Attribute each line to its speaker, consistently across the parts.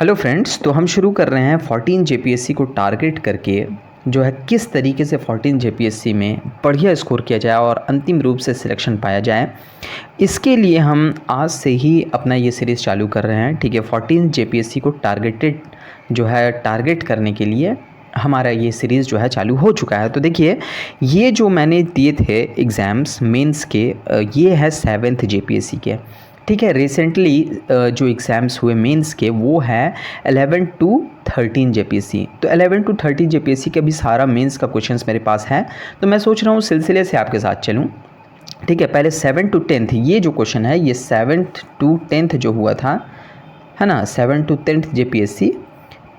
Speaker 1: Hello friends, तो हम शुरू कर रहे हैं 14 जेपीएससी को टारगेट करके जो है किस तरीके से 14 जेपीएससी में बढ़िया स्कोर किया जाए और अंतिम रूप से सिलेक्शन पाया जाए। इसके लिए हम आज से ही अपना ये सीरीज़ चालू कर रहे हैं। ठीक है, 14 जेपीएससी को टारगेट करने के लिए हमारा ये सीरीज़ जो है चालू हो चुका है। तो देखिए, ये जो मैंने दिए थे एग्ज़ाम्स मेंस के, ये है 7th जेपीएससी के। ठीक है, रिसेंटली जो एग्ज़ाम्स हुए मेंस के वो है 11 टू 13 जेपीएससी। तो 11 टू 13 जेपीएससी का भी सारा मेंस का क्वेश्चंस मेरे पास है, तो मैं सोच रहा हूँ सिलसिले से आपके साथ चलूँ। ठीक है, पहले 7 टू 10th ये जो क्वेश्चन है, ये 7th टू 10th जो हुआ था, है ना, 7 टू 10th जेपीएससी,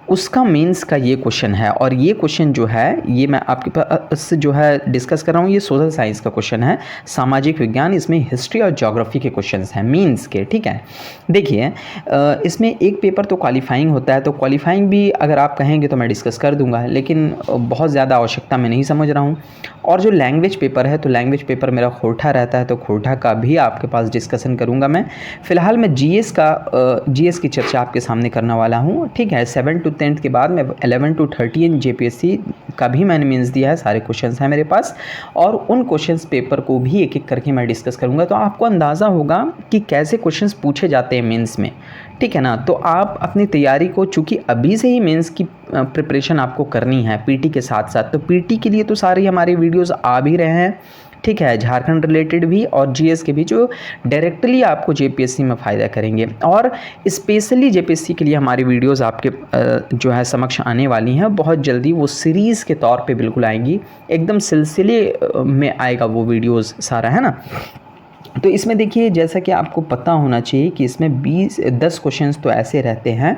Speaker 1: उसका मेंस का ये क्वेश्चन है। और ये क्वेश्चन जो है ये मैं आपके पास जो है डिस्कस कर रहा हूँ, ये सोशल साइंस का क्वेश्चन है, सामाजिक विज्ञान। इसमें हिस्ट्री और ज्योग्राफी के क्वेश्चंस हैं मेंस के। ठीक है, देखिए इसमें एक पेपर तो क्वालिफाइंग होता है, तो क्वालिफाइंग भी अगर आप कहेंगे तो मैं डिस्कस कर दूंगा, लेकिन बहुत ज़्यादा आवश्यकता मैं नहीं समझ रहा हूँ। और जो लैंग्वेज पेपर है, तो लैंग्वेज पेपर मेरा खोटा रहता है, तो खोटा का भी आपके पास डिस्कशन करूँगा मैं। फ़िलहाल मैं जीएस की चर्चा आपके सामने करने वाला हूँ। ठीक है, 7 टू 10th के बाद मैं 11 टू 13 जेपीएससी का भी मैंने मेंस दिया है, सारे क्वेश्चंस हैं मेरे पास, और उन क्वेश्चंस पेपर को भी एक एक करके मैं डिस्कस करूँगा, तो आपको अंदाज़ा होगा कि कैसे क्वेश्चंस पूछे जाते हैं मेंस में। ठीक है ना, तो आप अपनी तैयारी को, चूँकि अभी से ही मेंस की प्रिपरेशन आपको करनी है पीटी के साथ साथ, तो पीटी के लिए तो सारी हमारी वीडियोस आ भी रहे हैं। ठीक है, झारखंड रिलेटेड भी और जीएस के भी, जो डायरेक्टली आपको जेपीएससी में फ़ायदा करेंगे। और स्पेशली जेपीएससी के लिए हमारी वीडियोस आपके जो है समक्ष आने वाली हैं बहुत जल्दी। वो सीरीज़ के तौर पे बिल्कुल आएंगी, एकदम सिलसिले में आएगा वो वीडियोस सारा, है ना। तो इसमें देखिए, जैसा कि आपको पता होना चाहिए कि इसमें 10 क्वेश्चंस तो ऐसे रहते हैं,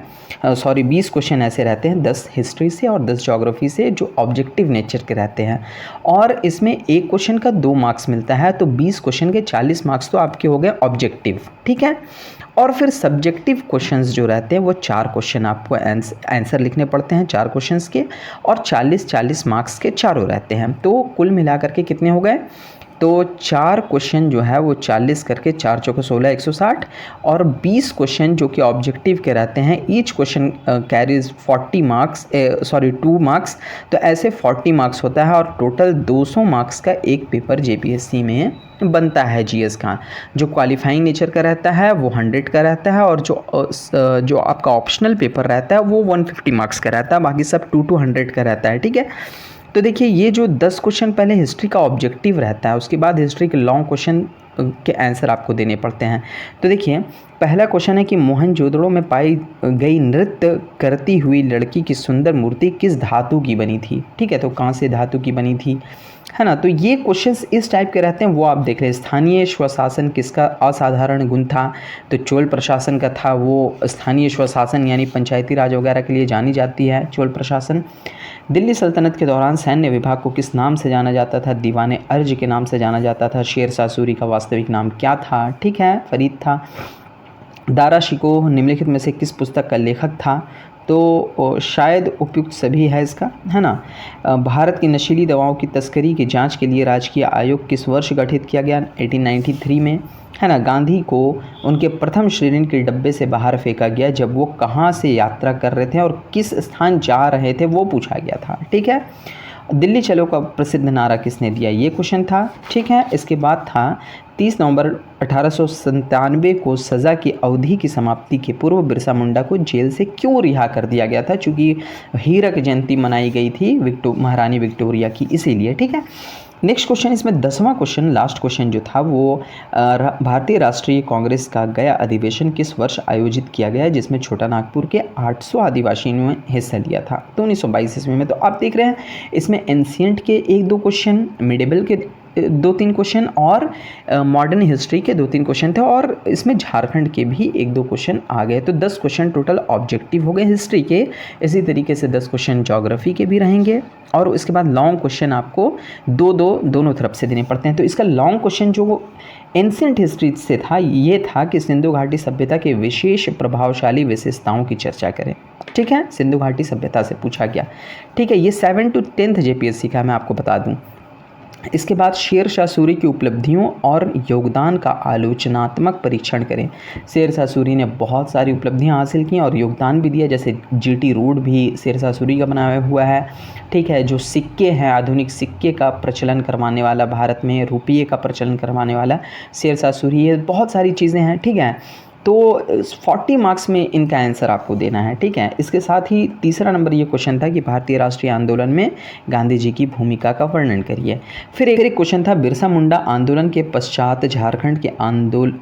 Speaker 1: 20 क्वेश्चन ऐसे रहते हैं, 10 हिस्ट्री से और 10 ज्योग्राफी से, जो ऑब्जेक्टिव नेचर के रहते हैं। और इसमें एक क्वेश्चन का 2 मार्क्स मिलता है, तो 20 क्वेश्चन के 40 मार्क्स तो आपके हो गए ऑब्जेक्टिव। ठीक है, और फिर सब्जेक्टिव क्वेश्चंस जो रहते हैं वो 4 क्वेश्चन आपको आंसर लिखने पड़ते हैं 4 क्वेश्चंस के, और 40-40 मार्क्स के चारों रहते हैं। तो कुल मिलाकर के कितने हो गए, तो 4 क्वेश्चन जो है वो 40 करके 4 चौके 16, 160, और 20 क्वेश्चन जो कि ऑब्जेक्टिव के रहते हैं, ईच क्वेश्चन कैरीज 2 मार्क्स, तो ऐसे 40 मार्क्स होता है, और टोटल 200 मार्क्स का एक पेपर जेपीएससी में बनता है जीएस का। जो क्वालिफाइंग नेचर का रहता है वो 100 का रहता है, और जो आपका ऑप्शनल पेपर रहता है वो 150 मार्क्स का रहता है, बाकी सब 2 to 100 का रहता है। ठीक है, तो देखिए, ये जो 10 क्वेश्चन पहले हिस्ट्री का ऑब्जेक्टिव रहता है, उसके बाद हिस्ट्री के लॉन्ग क्वेश्चन के आंसर आपको देने पड़ते हैं। तो देखिए, पहला क्वेश्चन है कि मोहनजोदड़ो में पाई गई नृत्य करती हुई लड़की की सुंदर मूर्ति किस धातु की बनी थी। ठीक है, तो कांस्य धातु की बनी थी, है ना। तो ये क्वेश्चंस इस टाइप के रहते हैं, वो आप देख रहे हैं। स्थानीय स्वशासन किसका असाधारण गुण था, तो चोल प्रशासन का था। वो स्थानीय स्वशासन यानी पंचायती राज वगैरह के लिए जानी जाती है चोल प्रशासन। दिल्ली सल्तनत के दौरान सैन्य विभाग को किस नाम से जाना जाता था, दीवाने अर्ज के नाम से जाना जाता था। शेर शाह सूरी का वास्तविक नाम क्या था, ठीक है, फरीद था। दारा शिकोह निम्नलिखित में से किस पुस्तक का लेखक था, तो शायद उपयुक्त सभी है इसका, है ना। भारत की नशीली दवाओं की तस्करी की जांच के लिए राजकीय आयोग किस वर्ष गठित किया गया, 1893 में, है ना। गांधी को उनके प्रथम श्रेणी के डब्बे से बाहर फेंका गया जब वो कहाँ से यात्रा कर रहे थे और किस स्थान जा रहे थे, वो पूछा गया था। ठीक है, दिल्ली चलो का प्रसिद्ध नारा किसने दिया, ये क्वेश्चन था। ठीक है, इसके बाद था 30 नवंबर 1897 को सज़ा की अवधि की समाप्ति के पूर्व बिरसा मुंडा को जेल से क्यों रिहा कर दिया गया था, चूँकि हीरक जयंती मनाई गई थी महारानी विक्टोरिया की, इसीलिए। ठीक है, नेक्स्ट क्वेश्चन, इसमें 10वां क्वेश्चन, लास्ट क्वेश्चन जो था वो भारतीय राष्ट्रीय कांग्रेस का गया अधिवेशन किस वर्ष आयोजित किया गया, जिसमें छोटा नागपुर के 800 आदिवासियों ने हिस्सा लिया था, तो 1922 ईस्वी में। तो आप देख रहे हैं इसमें एंशिएंट के 1-2 क्वेश्चन, मिडेबल के 2-3 क्वेश्चन, और मॉडर्न हिस्ट्री के 2-3 क्वेश्चन थे, और इसमें झारखंड के भी 1-2 क्वेश्चन आ गए। तो 10 क्वेश्चन टोटल ऑब्जेक्टिव हो गए हिस्ट्री के। इसी तरीके से 10 क्वेश्चन ज्योग्राफी के भी रहेंगे, और उसके बाद लॉन्ग क्वेश्चन आपको 2-2 दोनों तरफ से देने पड़ते हैं। तो इसका लॉन्ग क्वेश्चन जो एंशिएंट हिस्ट्री से था, ये था कि सिंधु घाटी सभ्यता के विशेष प्रभावशाली विशेषताओं की चर्चा करें। ठीक है, सिंधु घाटी सभ्यता से पूछा गया। ठीक है, ये 7 to 10th जेपीएससी का मैं आपको बता दूं। इसके बाद शेर शाह सूरी की उपलब्धियों और योगदान का आलोचनात्मक परीक्षण करें। शेर शाह सूरी ने बहुत सारी उपलब्धियां हासिल की और योगदान भी दिया, जैसे जीटी रोड भी शेर शाह सूरी का बनाया हुआ है। ठीक है, जो सिक्के हैं, आधुनिक सिक्के का प्रचलन करवाने वाला, भारत में रुपये का प्रचलन करवाने वाला शेर शाह सूरी है। बहुत सारी चीज़ें हैं। ठीक है, तो 40 मार्क्स में इनका आंसर आपको देना है। ठीक है, इसके साथ ही तीसरा नंबर ये क्वेश्चन था कि भारतीय राष्ट्रीय आंदोलन में गांधी जी की भूमिका का वर्णन करिए। फिर एक क्वेश्चन था बिरसा मुंडा आंदोलन के पश्चात झारखंड के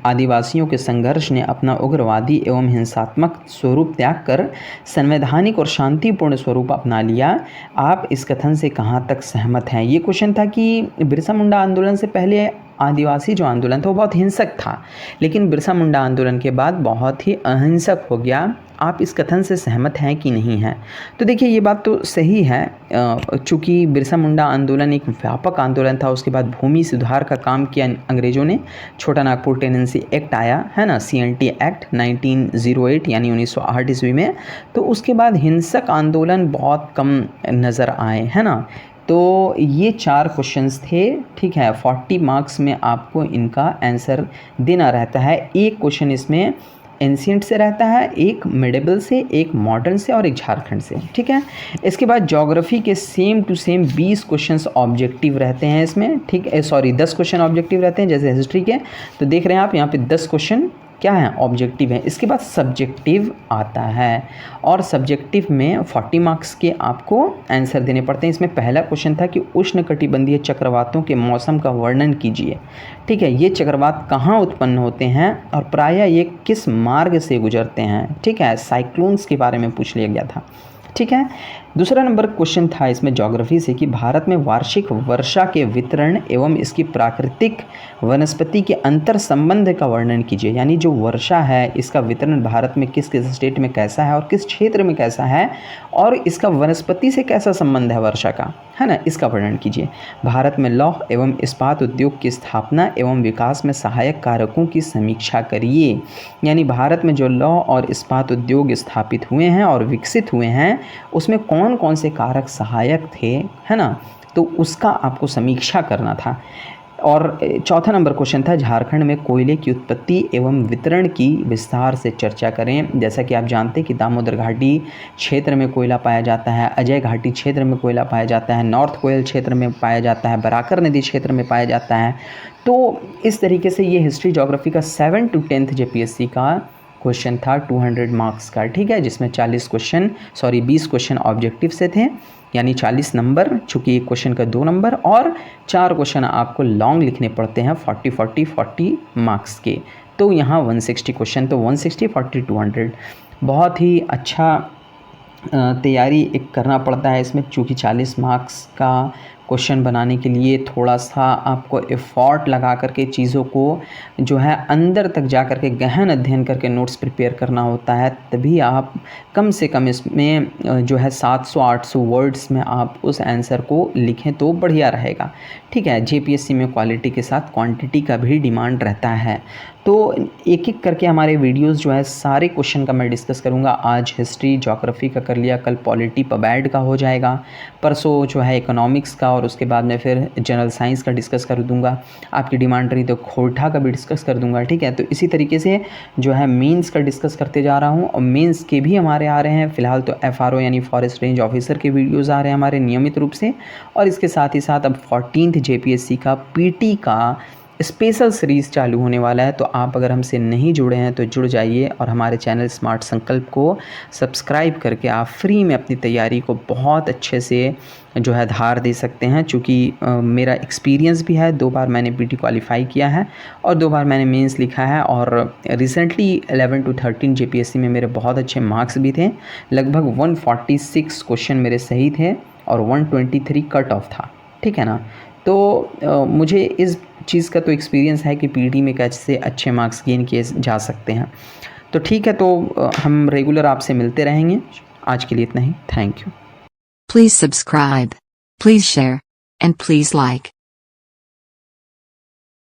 Speaker 1: आदिवासियों के संघर्ष ने अपना उग्रवादी एवं हिंसात्मक स्वरूप त्याग कर संवैधानिक और शांतिपूर्ण स्वरूप अपना लिया। आप इस कथन से कहाँ तक सहमत हैं? ये क्वेश्चन था कि बिरसा मुंडा आंदोलन से पहले आदिवासी जो आंदोलन था वो बहुत हिंसक था, लेकिन बिरसा मुंडा आंदोलन के बाद बहुत ही अहिंसक हो गया। आप इस कथन से सहमत हैं कि नहीं हैं? तो देखिए, ये बात तो सही है। चूँकि बिरसा मुंडा आंदोलन एक व्यापक आंदोलन था, उसके बाद भूमि सुधार का काम किया अंग्रेज़ों ने, छोटा नागपुर टेनेंसी एक्ट आया है ना, CNT एक्ट 1908 यानी 1908 ईस्वी में। तो उसके बाद हिंसक आंदोलन बहुत कम नज़र आए, है ना। तो ये 4 क्वेश्चंस थे। ठीक है, 40 मार्क्स में आपको इनका आंसर देना रहता है। एक क्वेश्चन इसमें एंशिएंट से रहता है, एक मिडेबल से, एक मॉडर्न से और एक झारखंड से। ठीक है, इसके बाद ज्योग्राफी के same to same 20 questions objective रहते हैं इसमें। ठीक है, 10 क्वेश्चन ऑब्जेक्टिव रहते हैं जैसे हिस्ट्री के। तो देख रहे हैं आप यहाँ पे 10 क्वेश्चन क्या है, ऑब्जेक्टिव है। इसके बाद सब्जेक्टिव आता है और सब्जेक्टिव में 40 मार्क्स के आपको आंसर देने पड़ते हैं। इसमें पहला क्वेश्चन था कि उष्णकटिबंधीय चक्रवातों के मौसम का वर्णन कीजिए। ठीक है, ये चक्रवात कहाँ उत्पन्न होते हैं और प्रायः ये किस मार्ग से गुजरते हैं? ठीक है, साइक्लोन्स के बारे में पूछ लिया गया था। ठीक है, दूसरा नंबर क्वेश्चन था इसमें ज्योग्राफी से कि भारत में वार्षिक वर्षा के वितरण एवं इसकी प्राकृतिक वनस्पति के अंतर संबंध का वर्णन कीजिए। यानी जो वर्षा है इसका वितरण भारत में किस किस स्टेट में कैसा है और किस क्षेत्र में कैसा है और इसका वनस्पति से कैसा संबंध है वर्षा का, है ना, इसका वर्णन कीजिए। भारत में लौह एवं इस्पात उद्योग की स्थापना एवं विकास में सहायक कारकों की समीक्षा करिए। यानी भारत में जो लौह और इस्पात उद्योग स्थापित हुए हैं और विकसित हुए हैं उसमें कौन कौन से कारक सहायक थे, है ना, तो उसका आपको समीक्षा करना था। और चौथा नंबर क्वेश्चन था झारखंड में कोयले की उत्पत्ति एवं वितरण की विस्तार से चर्चा करें। जैसा कि आप जानते हैं कि दामोदर घाटी क्षेत्र में कोयला पाया जाता है, अजय घाटी क्षेत्र में कोयला पाया जाता है, नॉर्थ कोयल क्षेत्र में पाया जाता है, बराकर नदी क्षेत्र में पाया जाता है। तो इस तरीके से ये हिस्ट्री ज्योग्राफी का 7 to 10th JPSC का क्वेश्चन था 200 मार्क्स का। ठीक है, जिसमें 20 क्वेश्चन ऑब्जेक्टिव से थे, यानी 40 नंबर, चूँकि एक क्वेश्चन का 2 नंबर और 4 क्वेश्चन आपको लॉन्ग लिखने पड़ते हैं 40 मार्क्स के। तो यहाँ 160 क्वेश्चन, तो 160 40 200 बहुत ही अच्छा तैयारी एक करना पड़ता है इसमें, चूँकि 40 मार्क्स का क्वेश्चन बनाने के लिए थोड़ा सा आपको एफर्ट लगा करके चीज़ों को जो है अंदर तक जा करके गहन अध्ययन करके नोट्स प्रिपेयर करना होता है, तभी आप कम से कम इसमें जो है 700-800 वर्ड्स में आप उस आंसर को लिखें तो बढ़िया रहेगा। ठीक है, JPSC में क्वालिटी के साथ क्वांटिटी का भी डिमांड रहता है। तो एक एक करके हमारे वीडियोस जो है सारे क्वेश्चन का मैं डिस्कस करूंगा। आज हिस्ट्री ज्योग्राफी का कर लिया, कल पॉलिटी पबैड का हो जाएगा, परसों जो है इकोनॉमिक्स का, और उसके बाद में फिर जनरल साइंस का डिस्कस कर दूंगा। आपकी डिमांड रही तो खोटा का भी डिस्कस कर दूंगा। ठीक है, तो इसी तरीके से जो है मेंस का डिस्कस करते जा रहा हूँ, और मेंस के भी हमारे आ रहे हैं। फ़िलहाल तो FRO यानी फॉरेस्ट रेंज ऑफिसर के वीडियोज़ आ रहे हैं हमारे नियमित रूप से, और इसके साथ ही साथ अब 14th JPSC का PT का स्पेशल सीरीज़ चालू होने वाला है। तो आप अगर हमसे नहीं जुड़े हैं तो जुड़ जाइए और हमारे चैनल स्मार्ट संकल्प को सब्सक्राइब करके आप फ्री में अपनी तैयारी को बहुत अच्छे से जो है धार दे सकते हैं। चूँकि मेरा एक्सपीरियंस भी है, 2 बार मैंने PT क्वालिफाई किया है और 2 बार मैंने मेंस लिखा है, और रिसेंटली 11 to 13 JPSC में मेरे बहुत अच्छे मार्क्स भी थे। लगभग 146 क्वेश्चन मेरे सही थे और 123 कट ऑफ था। ठीक है ना, तो मुझे इस चीज़ का तो एक्सपीरियंस है कि PT में कैसे अच्छे मार्क्स गेन किए जा सकते हैं। तो ठीक है, तो हम रेगुलर आपसे मिलते रहेंगे। आज के लिए इतना ही। Thank you.
Speaker 2: Please subscribe, please share, and please like.